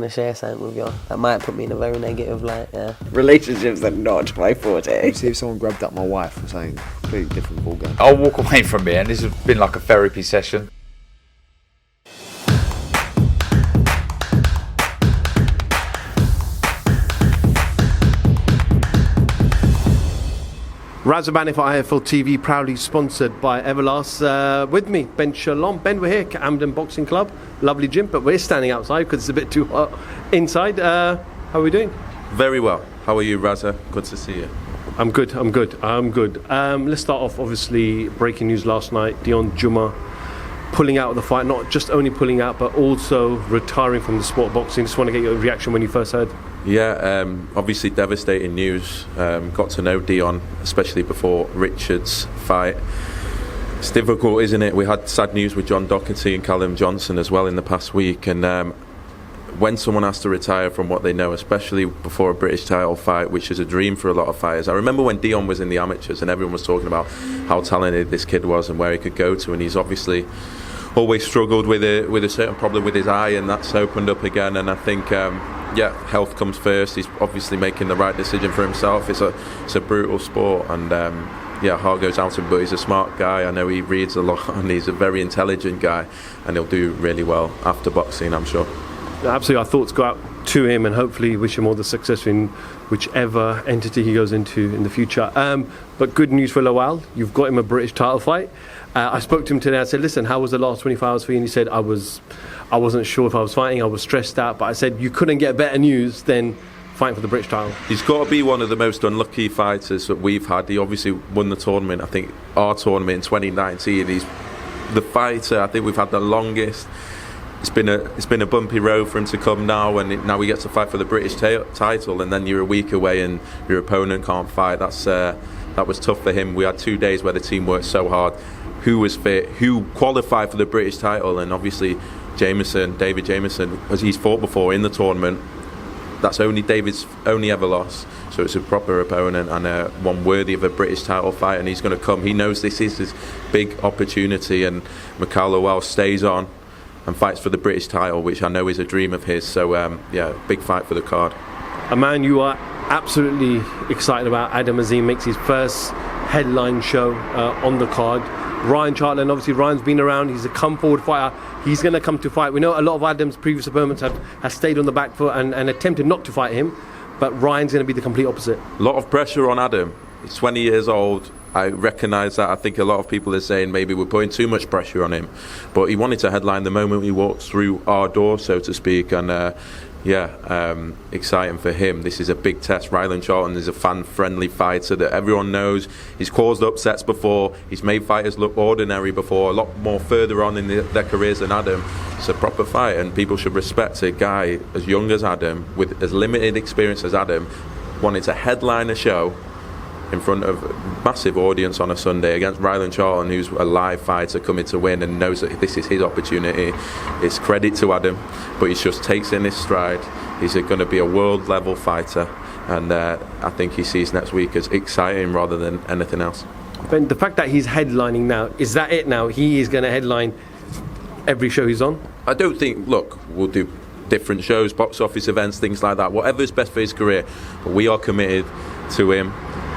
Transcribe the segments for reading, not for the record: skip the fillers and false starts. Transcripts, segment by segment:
to share something with you. That might put me in a very negative light, yeah. Relationships are not my forte. See if someone grabbed up my wife or something completely different ballgame. I'll walk away from here, and this has been like a therapy session. Razzaban for IFL TV, proudly sponsored by Everlast. With me, Ben Shalom. Ben, we're here, Camden Boxing Club. Lovely gym, but we're standing outside because it's a bit too hot inside. How are we doing? Very well. How are you, Razza? Good to see you. I'm good. Let's start off, obviously, breaking news last night. Dion Juma pulling out of the fight. Not just only pulling out, but also retiring from the sport of boxing. Just want to get your reaction when you first heard. Yeah, obviously devastating news. Got to know Dion, especially before Richard's fight. It's difficult, isn't it? We had sad news with John Doherty and Callum Johnson as well in the past week. And when someone has to retire from what they know, especially before a British title fight, which is a dream for a lot of fighters. I remember when Dion was in the amateurs and everyone was talking about how talented this kid was and where he could go to. And he's obviously always struggled with a certain problem with his eye, and that's opened up again. And I think health comes first. He's obviously making the right decision for himself. It's a brutal sport, and heart goes out to him, but he's a smart guy. I know he reads a lot and he's a very intelligent guy, and he'll do really well after boxing, I'm sure. Absolutely, our thoughts go out to him, and hopefully wish him all the success in whichever entity he goes into in the future. But good news for Lawal, you've got him a British title fight. I spoke to him today. I said, listen, how was the last 24 hours for you? And he said, I wasn't sure if I was fighting. I was stressed out. But I said, you couldn't get better news than fighting for the British title. He's got to be one of the most unlucky fighters that we've had. He obviously won the tournament, I think our tournament in 2019. He's the fighter, I think we've had the longest. It's been a bumpy road for him to come now, and now he gets to fight for the British title, and then you're a week away and your opponent can't fight. That was tough for him. We had 2 days where the team worked so hard. Who was fit, who qualified for the British title, and obviously David Jameson, as he's fought before in the tournament. That's only David's only ever lost, so it's a proper opponent and one worthy of a British title fight, and he's going to come. He knows this is his big opportunity, and Mikhail Lawal stays on and fights for the British title, which I know is a dream of his. So big fight for the card. A man you are absolutely excited about, Adam Azim, makes his first headline show on the card. Ryan Chartland, obviously Ryan's been around, he's a come forward fighter, he's going to come to fight. We know a lot of Adam's previous opponents have stayed on the back foot and attempted not to fight him, but Ryan's going to be the complete opposite. A lot of pressure on Adam. He's 20 years old. I recognise that. I think a lot of people are saying maybe we're putting too much pressure on him, but he wanted to headline the moment he walked through our door, so to speak, and exciting for him. This is a big test. Ryland Charlton is a fan-friendly fighter that everyone knows. He's caused upsets before. He's made fighters look ordinary before, a lot more further on in their careers than Adam. It's a proper fight, and people should respect a guy as young as Adam, with as limited experience as Adam, wanting to headline a show in front of a massive audience on a Sunday against Ryland Charlton, who's a live fighter coming to win and knows that this is his opportunity. It's credit to Adam, but he just takes in his stride. He's going to be a world level fighter, and I think he sees next week as exciting rather than anything else. Ben, the fact that he's headlining now, is that it now? He is going to headline every show he's on? I don't think, look, we'll do different shows, box office events, things like that, whatever's best for his career, but we are committed to him.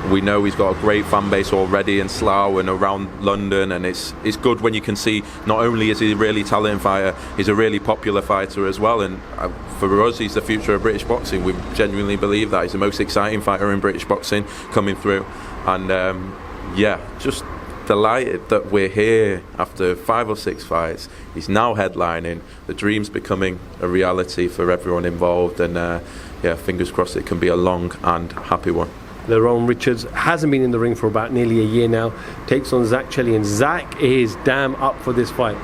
We know he's got a great fan base already in Slough and around London, and it's good when you can see not only is he a really talented fighter, he's a really popular fighter as well, and for us he's the future of British boxing. We genuinely believe that. He's the most exciting fighter in British boxing coming through, and just delighted that we're here after 5 or 6 fights. He's now headlining. The dream's becoming a reality for everyone involved, and fingers crossed it can be a long and happy one. Lerone Richards hasn't been in the ring for about nearly a year now, takes on Zach Chelly, and Zach is damn up for this fight.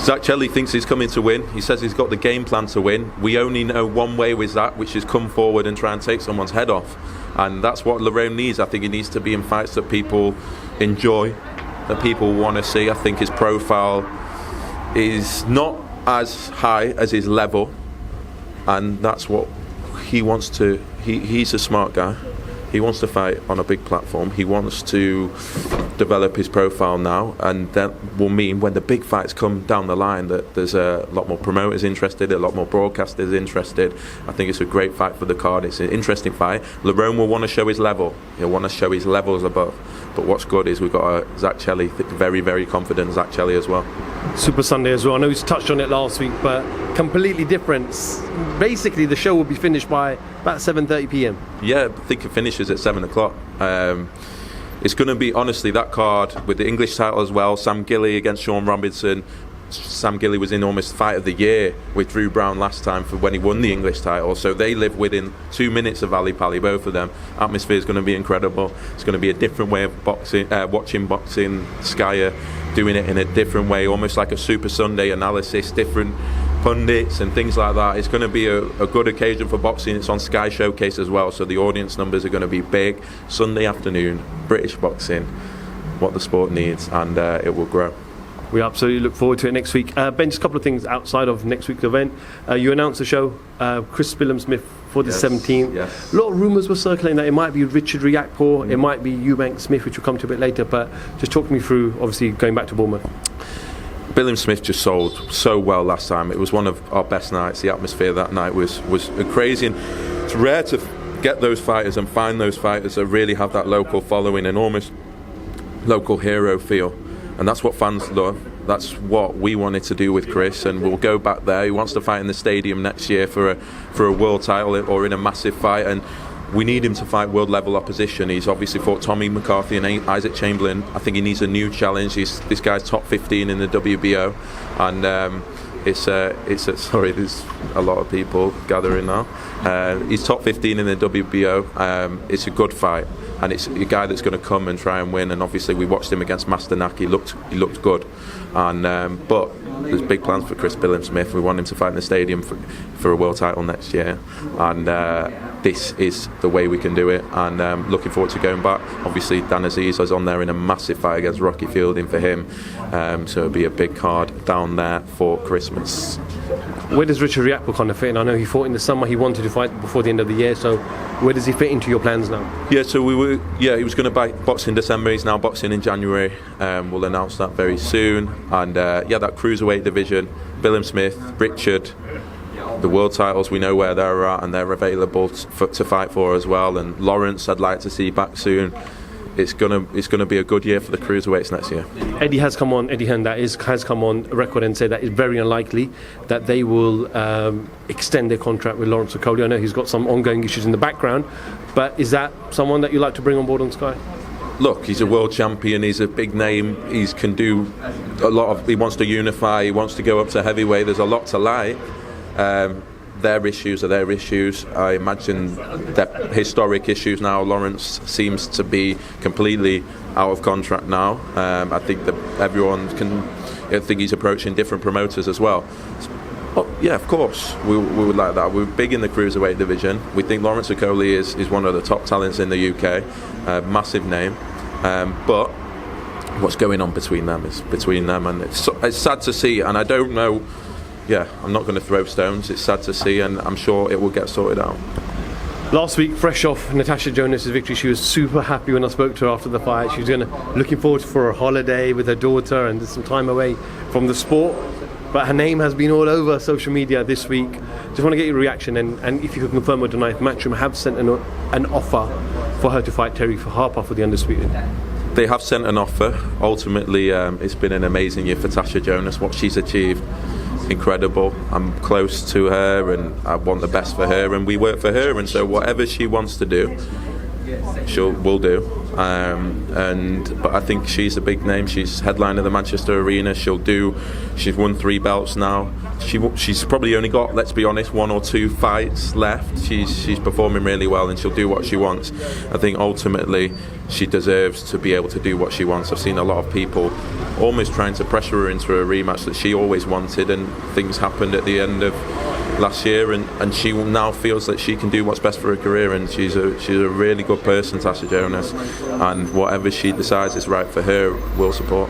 Zach Chelly thinks he's coming to win. He says he's got the game plan to win. We only know one way with Zach, which is come forward and try and take someone's head off, and that's what Lerone needs. I think he needs to be in fights that people enjoy, that people want to see. I think his profile is not as high as his level, and that's what he wants to. He's a smart guy. He wants to fight on a big platform. He wants to develop his profile now, and that will mean when the big fights come down the line that there's a lot more promoters interested, a lot more broadcasters interested. I think it's a great fight for the card. It's an interesting fight. Lerone will want to show his level. He'll want to show his levels above. But what's good is we've got Zach Chelly, very, very confident Zach Chelly as well. Super Sunday as well. I know he's touched on it last week, but completely different. Basically, the show will be finished by about 7:30 p.m. Yeah, I think it finishes at 7 o'clock. It's going to be, honestly, that card with the English title as well. Sam Gilly against Sean Robinson. Sam Gilly was in almost fight of the year with Drew Brown last time for when he won the English title. So they live within 2 minutes of Ali Pali, both of them. Atmosphere is going to be incredible. It's going to be a different way of boxing, watching boxing. Skyer doing it in a different way, almost like a Super Sunday analysis, different pundits and things like that. It's going to be a good occasion for boxing. It's on Sky Showcase as well, so the audience numbers are going to be big. Sunday afternoon, British boxing, what the sport needs, and it will grow. We absolutely look forward to it next week. Ben, just a couple of things outside of next week's event. You announced the show, Chris Billam-Smith for the 17th. Yes. A lot of rumours were circulating that it might be Richard Riakporhe, it might be Eubank-Smith, which we'll come to a bit later, but just talk me through, obviously, going back to Bournemouth. Billam-Smith just sold so well last time. It was one of our best nights. The atmosphere that night was crazy, and it's rare to get those fighters and find those fighters that really have that local following and almost local hero feel. And that's what fans love. That's what we wanted to do with Chris, and we'll go back there. He wants to fight in the stadium next year for a world title or in a massive fight, and we need him to fight world level opposition. He's obviously fought Tommy McCarthy and Isaac Chamberlain. I think he needs a new challenge. This guy's top 15 in the WBO, and sorry, there's a lot of people gathering now. He's top 15 in the WBO. It's a good fight, and it's a guy that's going to come and try and win. And obviously, we watched him against Masternak. He looked good, and but there's big plans for Chris Billam-Smith. We want him to fight in the stadium for a world title next year, and this is the way we can do it. And looking forward to going back. Obviously, Dan Aziz is on there in a massive fight against Rocky Fielding for him, so it'll be a big card down there for Christmas. Where does Richard Riakporhe kind of fit in? I know he fought in the summer. He wanted to fight before the end of the year. So where does he fit into your plans now? Yeah, so he was going to box in December. He's now boxing in January. We'll announce that very soon. And that Cruiserweight division, Billam-Smith, Richard, the world titles, we know where they're at and they're available to fight for as well. And Lawrence, I'd like to see back soon. It's gonna be a good year for the cruiserweights next year. Eddie Hearn has come on record and said that it's very unlikely that they will extend their contract with Lawrence Okoli. I know he's got some ongoing issues in the background, but is that someone that you like to bring on board on Sky? Look, he's a world champion. He's a big name. He can do a lot of. He wants to unify. He wants to go up to heavyweight. There's a lot to like. Their issues are their issues. I imagine that historic issues now. Lawrence seems to be completely out of contract now. I think that everyone can. I think he's approaching different promoters as well. Oh, yeah, of course, we would like that. We're big in the cruiserweight division. We think Lawrence Okoli is one of the top talents in the UK. Massive name. But what's going on between them is between them, and it's sad to see. And I don't know. Yeah, I'm not going to throw stones. It's sad to see, and I'm sure it will get sorted out. Last week, fresh off Natasha Jonas' victory, she was super happy when I spoke to her after the fight. She was looking forward for a holiday with her daughter and some time away from the sport. But her name has been all over social media this week. Just want to get your reaction, and if you can confirm or deny if Matchroom have sent an offer for her to fight Terry Harper for the Undisputed. They have sent an offer. Ultimately, it's been an amazing year for Natasha Jonas. What she's achieved, incredible. I'm close to her and I want the best for her, and we work for her, and so whatever she wants to do, we'll do. But I think she's a big name. She's headline of the Manchester Arena. She's won 3 belts now. She's probably only got, let's be honest, 1 or 2 fights left. She's performing really well, and she'll do what she wants. I think ultimately she deserves to be able to do what she wants. I've seen a lot of people almost trying to pressure her into a rematch that she always wanted, and things happened at the end of last year, and she now feels that she can do what's best for her career, and she's a really good person, Natasha Jonas, and whatever she decides is right for her, we'll support.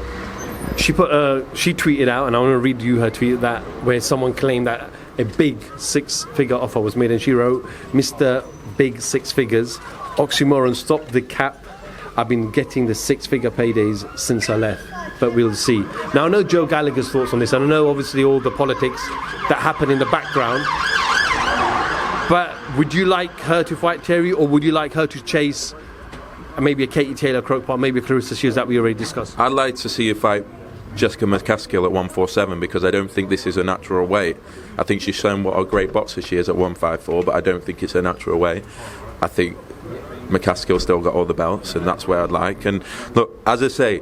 She tweeted out, and I want to read you her tweet, that where someone claimed that a big 6-figure offer was made, and she wrote, "Mr. Big 6 Figures, oxymoron, stop the cap. I've been getting the 6-figure paydays since I left, but we'll see. Now, I know Joe Gallagher's thoughts on this, and I know obviously all the politics that happen in the background, but would you like her to fight Terry, or would you like her to chase maybe a Katie Taylor, Croakpot, maybe a Clarissa Shields that we already discussed? I'd like to see you fight Jessica McCaskill at 147 because I don't think this is a natural weight. I think she's shown what a great boxer she is at 154, but I don't think it's a natural weight. I think McCaskill still got all the belts, and that's where I'd like. And look, as I say,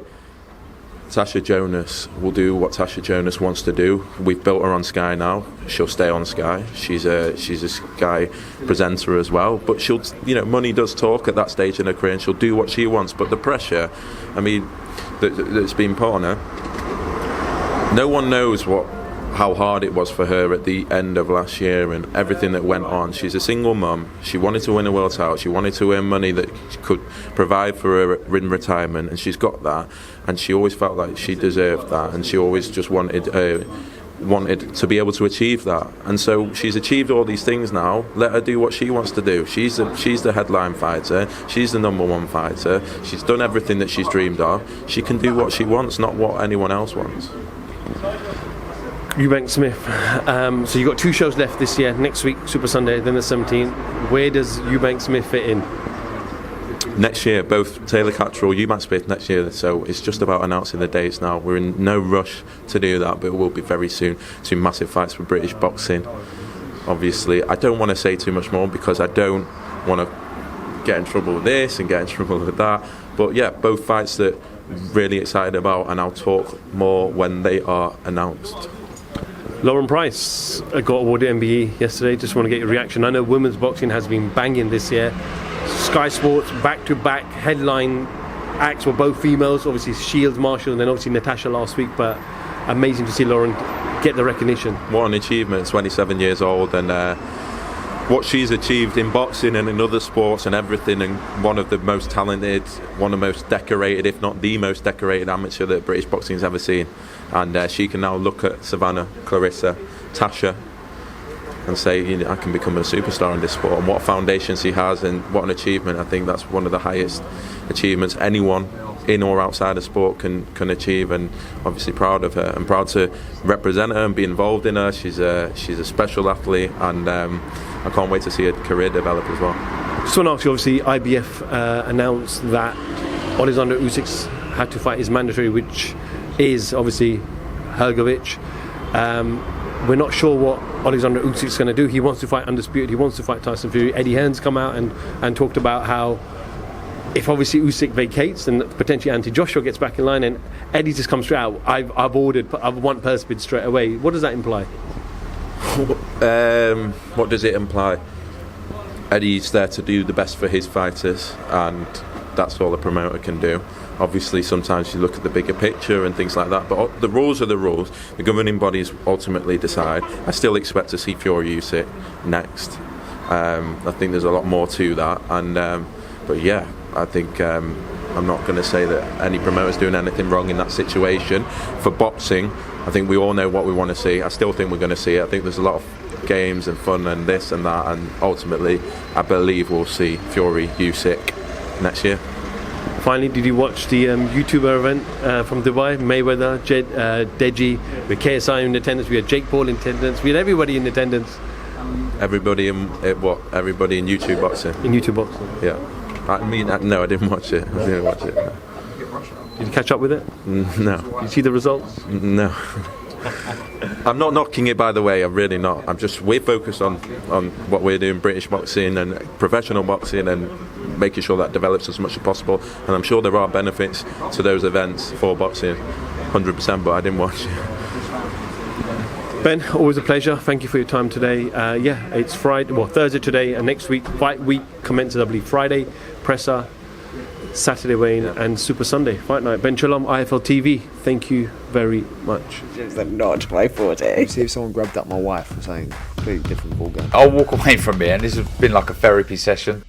Natasha Jonas will do what Natasha Jonas wants to do. We've built her on Sky now. She'll stay on Sky. She's a Sky presenter as well. But she'll, money does talk at that stage in her career, and she'll do what she wants. But the pressure, that's been put on her, no one knows how hard it was for her at the end of last year and everything that went on. She's a single mum. She wanted to win a world title. She wanted to earn money that could provide for her in retirement, and she's got that. And she always felt like she deserved that, and she always just wanted to be able to achieve that. And so she's achieved all these things now. Let her do what she wants to do. She's the headline fighter. She's the number one fighter. She's done everything that she's dreamed of. She can do what she wants, not what anyone else wants. Eubank-Smith. So you've got 2 shows left this year. Next week, Super Sunday, then the 17th. Where does Eubank-Smith fit in? Next year, both Taylor Catterall, Eubank-Smith next year. So it's just about announcing the dates now. We're in no rush to do that, but it will be very soon. 2 massive fights for British boxing. Obviously, I don't want to say too much more because I don't want to get in trouble with this and get in trouble with that. But yeah, both fights that I'm really excited about, and I'll talk more when they are announced. Lauren Price got awarded MBE yesterday. Just want to get your reaction. I know women's boxing has been banging this year. Sky Sports back-to-back headline acts were both females. Obviously Shields, Marshall, and then obviously Natasha last week. But amazing to see Lauren get the recognition. What an achievement! 27 years old, and what she's achieved in boxing and in other sports and everything, and one of the most talented, one of the most decorated, if not the most decorated amateur that British boxing's ever seen. And she can now look at Savannah, Clarissa, Tasha and say, I can become a superstar in this sport. And what foundation she has, and what an achievement. I think that's one of the highest achievements anyone in or outside of sport can achieve, and obviously proud of her and proud to represent her and be involved in her. She's a special athlete, and I can't wait to see her career develop as well. Just want to ask you, obviously IBF announced that Alexander Usyk's had to fight his mandatory, which is obviously Hrgović. We're not sure what Alexander Usyk's going to do. He wants to fight undisputed. He wants to fight Tyson Fury. Eddie Hearn's come out and talked about how if obviously Usyk vacates, then potentially Anthony Joshua gets back in line, and Eddie just comes straight out. I've want purse bid straight away. What does that imply? What does it imply? Eddie's there to do the best for his fighters, and that's all a promoter can do. Obviously, sometimes you look at the bigger picture and things like that, but the rules are the rules. The governing bodies ultimately decide. I still expect to see Fury Usyk next. I think there's a lot more to that, and but yeah, I think I'm not going to say that any promoter's doing anything wrong in that situation. For boxing, I think we all know what we want to see. I still think we're going to see it. I think there's a lot of games and fun and this and that, and ultimately, I believe we'll see Fury Usyk next year. Finally, did you watch the YouTuber event from Dubai? Mayweather, Deji, with KSI in attendance. We had Jake Paul in attendance. We had everybody in attendance. Everybody in what? Everybody in YouTube boxing. In YouTube boxing. Yeah. I mean, no, I didn't watch it. I didn't watch it. No. Did you catch up with it? No. Did you see the results? No. I'm not knocking it, by the way. I'm really not. We're focused on what we're doing, British boxing and professional boxing, and making sure that develops as much as possible. And I'm sure there are benefits to those events for boxing, 100%. But I didn't watch it. Ben, always a pleasure. Thank you for your time today. It's Thursday today, and next week, fight week commences, I believe, Friday, presser, Saturday weigh-in, and Super Sunday, fight night. Ben Shalom, IFL TV, thank you very much. It's not my forte. See if someone grabbed up my wife or something. Completely different ballgame. I'll walk away from here, and this has been like a therapy session.